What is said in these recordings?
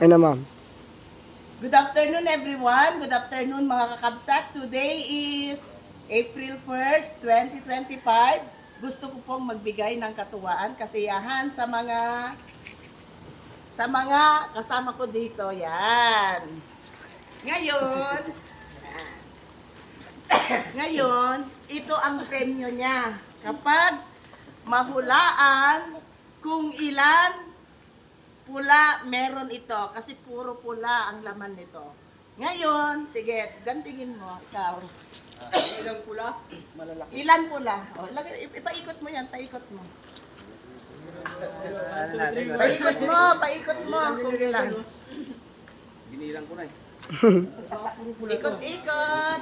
Ay na, ma'am. Good afternoon everyone. Good afternoon mga kakabsat. Today is April 1st, 2025. Gusto ko pong magbigay ng katuwaan, kasiyahan sa mga kasama ko dito. Yan. Ngayon, ito ang premyo niya. Kapag mahulaan kung ilan pula meron ito, kasi puro pula ang laman nito. Ngayon, sige, gantingin mo, ikaw. Ilang pula? Malalaki. Ilan pula? O, ipaikot mo yan, paikot mo. Paikot mo kung ilan. Binilang ko na eh. Ikot-ikot.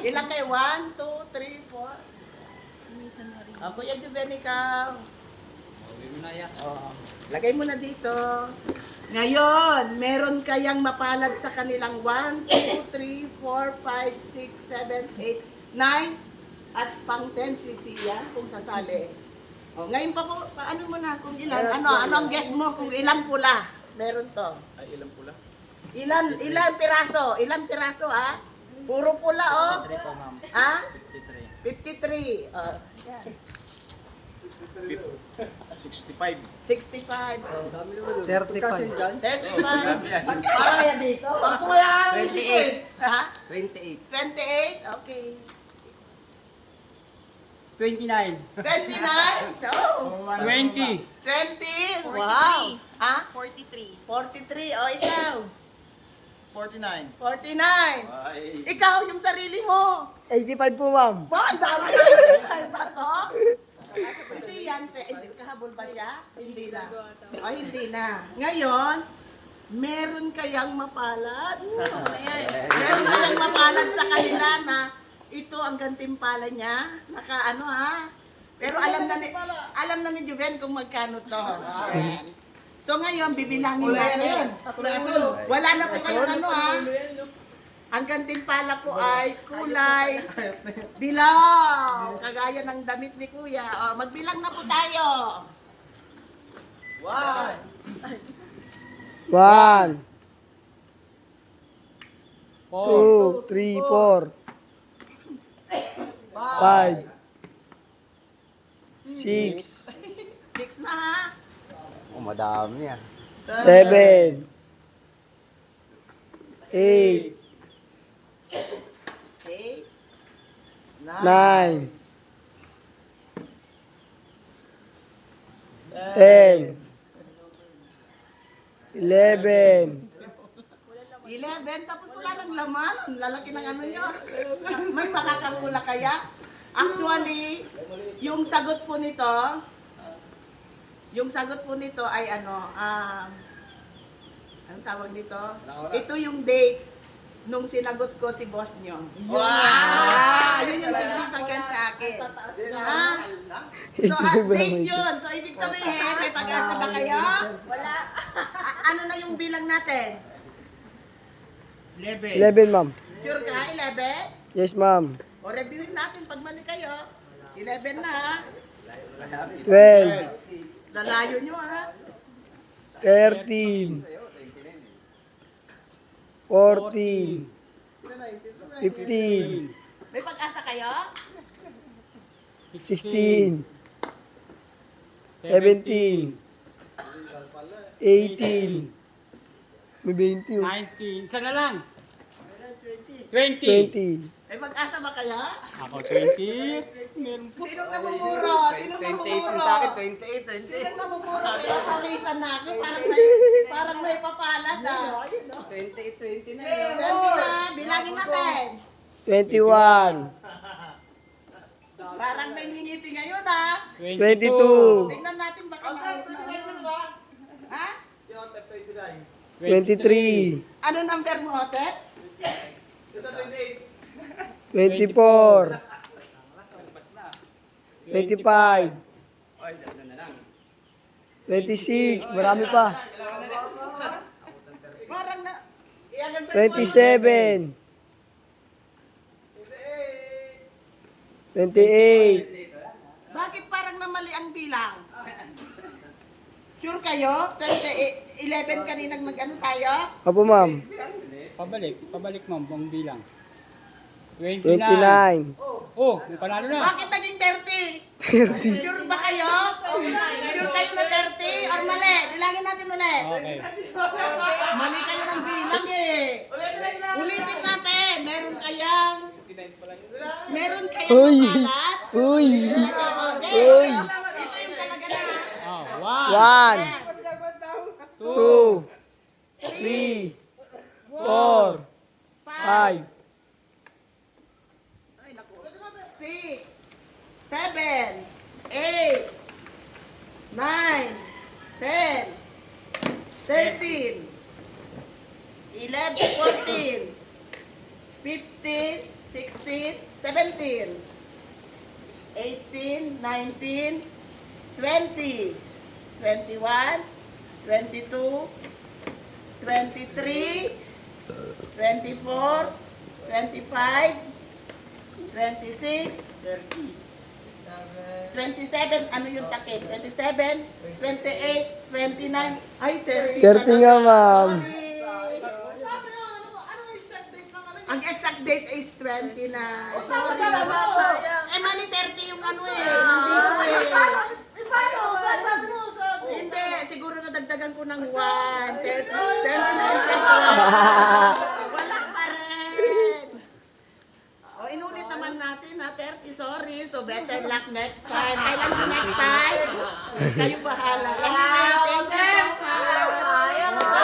Ilan kayo? 1, 2, 3, 4. Ako yan, Juven, ikaw. Lagay mo na dito. Ngayon, meron kayang mapalad sa kanilang 1, 2, 3, 4, 5, 6, 7, 8, 9 at pang 10 si Sia kung sasali. O, ngayon paano mo na kung ilan? Ano ang guess mo kung ilang pula? Meron to. Ay, ilang pula? Ilan piraso? Ilang piraso ha? Puro pula oh. 53 po, ma'am. Ha? 53. 53. Oh, yan. 65. 65. 35. 35. Para kaya dito? Pag kumaya 28. Ha? 28. 28? Okay. 29. 29? No. 20. 20? Wow. Ha? 43. 43. O, ikaw? 49. 49. Ay. Ikaw, yung sarili mo. 85 po, ma'am. Ba, ang dami ba to? Kasi yan, kahabol ba siya? Hindi na. O, hindi na. Ngayon, meron kayang mapalad. Meron kayang mapalad sa kanila na ito ang gantimpala niya. Naka ano ha? Pero alam na ni Juven kung magkano to. Ayan. So ngayon, bibilangin natin. Wala na po kayong ano ha? Ang gantimpala po ay kulay dilaw. Kagaya ng damit ni Kuya. O, magbilang na po tayo. 1, 2, 3, 4, 5, 6, 6 na ha? Oh, madami ah. 7, 8, Okay. 9, 10, 11, 11, tapos wala ng laman. Ang lalaki ng ano nyo. May makakakula kaya? Actually, yung sagot po nito ay anong tawag nito? Ito yung date nung sinagot ko si boss nyo. Wow! Yun yung significant sa akin. Ha? So, date yun. So, ibig sabihin, may pag-asa ba kayo? Wala. Ano na yung bilang natin? 11, ma'am. Sure ka? 11? Yes, ma'am. O, reviewin natin pag mali kayo. 11 na ha? 12, Lalayo nyo ha? 13, 14, 15, May pag-asa kayo? 16, 17, 18, may 20, 19. Isa na lang. 20. 20, May pag-asa ba kayo? Ako 20. Meron po. Sinong namumuro? Sinong namumuro? 28. Sinong namumuro? Kaya pakisan na ako. Parang may papalad ah. 20 na. 20 na. Bilangin natin. 21, Parang may ngingiti ngayon ah. 22, Tingnan natin baka maayos na. Ha? 23, Ano number mo, Ote? 24, 25, 26, marami pa, Parang na... 27, 28, Bakit parang namali ang bilang? Sure kayo? 28. 11 kaninang mag-ano tayo? Opo, ma'am. Pabalik ma'am, ang bilang. 29. 29. Oh, may panalo na. Bakit naging 30? Sure ba kayo? Sure kayo na 30? Or mali? Bilangin natin ulit. Okay. Mali kayo ng bilang eh. Ulitin natin. Meron kayang Uy. makalat? Uy. Okay. Uy. Ito yung talaga na. Oh, 1, 2, 2, 3, 4, 5, 6, 7, 8, 9, 10, 13, 11, 14, 15, 16, 17, 18, 19, 20, 21, 22, 23, 24, 25, 26, 27, ano yung takip? 27, 28, 29, ay 30. 30 nga, ma'am. Ang exact date is 29. Sorry. Eh, mali 30 yung ano eh. Hindi, siguro nadagdagan ko ng 1. 29 plus 1. Wala pa rin. O, inulit naman natin ha, 30, sorry. So, better luck next time. Kailan yung next time? Kayo bahala. Anyway,